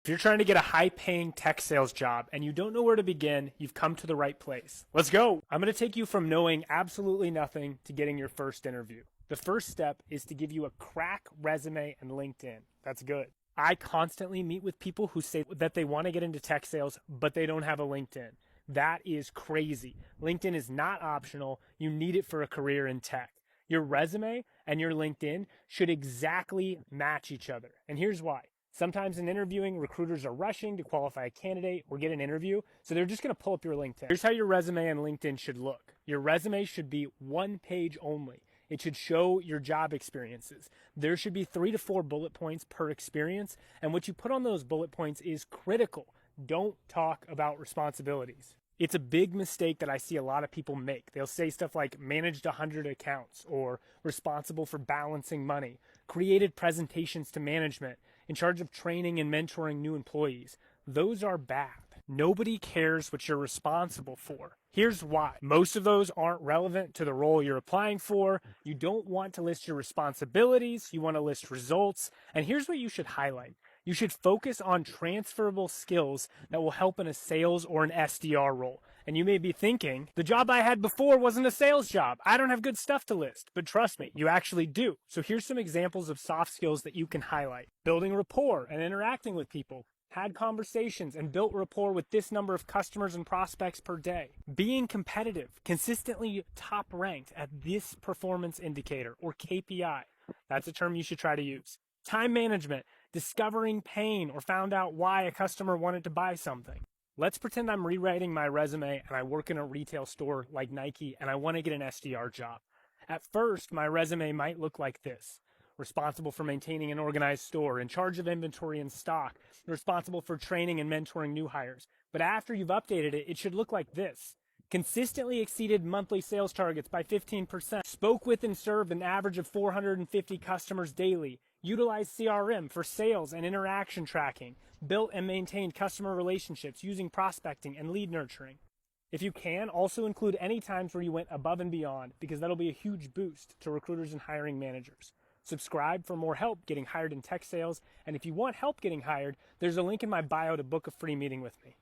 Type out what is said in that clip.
If you're trying to get a high-paying tech sales job and you don't know where to begin, you've come to the right place. Let's go. I'm going to take you from knowing absolutely nothing to getting your first interview. The first step is to give you a crack resume and LinkedIn. That's good. I constantly meet with people who say that they want to get into tech sales, but they don't have a LinkedIn. That is crazy. LinkedIn is not optional. You need it for a career in tech. Your resume and your LinkedIn should exactly match each other. And here's why. Sometimes in interviewing, recruiters are rushing to qualify a candidate or get an interview, so they're just going to pull up your LinkedIn. Here's how your resume and LinkedIn should look. Your resume should be one page only. It should show your job experiences. There should be 3 to 4 bullet points per experience, and what you put on those bullet points is critical. Don't talk about responsibilities. It's a big mistake that I see a lot of people make. They'll say stuff like managed 100 accounts or responsible for balancing money, created presentations to management, in charge of training and mentoring new employees. Those are bad. Nobody cares what you're responsible for. Here's why. Most of those aren't relevant to the role you're applying for. You don't want to list your responsibilities. You want to list results. And here's what you should highlight. You should focus on transferable skills that will help in a sales or an SDR role. And you may be thinking, the job I had before wasn't a sales job. I don't have good stuff to list. But trust me, you actually do. So here's some examples of soft skills that you can highlight. Building rapport and interacting with people. Had conversations and built rapport with this number of customers and prospects per day. Being competitive, consistently top ranked at this performance indicator or KPI. That's a term you should try to use. Time management, discovering pain or found out why a customer wanted to buy something. Let's pretend I'm rewriting my resume and I work in a retail store like Nike and I want to get an SDR job. At first, my resume might look like this. Responsible for maintaining an organized store, in charge of inventory and stock, responsible for training and mentoring new hires. But after you've updated it, it should look like this. Consistently exceeded monthly sales targets by 15%. Spoke with and served an average of 450 customers daily. Utilized CRM for sales and interaction tracking. Built and maintained customer relationships using prospecting and lead nurturing. If you can, also include any times where you went above and beyond, because that'll be a huge boost to recruiters and hiring managers. Subscribe for more help getting hired in tech sales. And if you want help getting hired, there's a link in my bio to book a free meeting with me.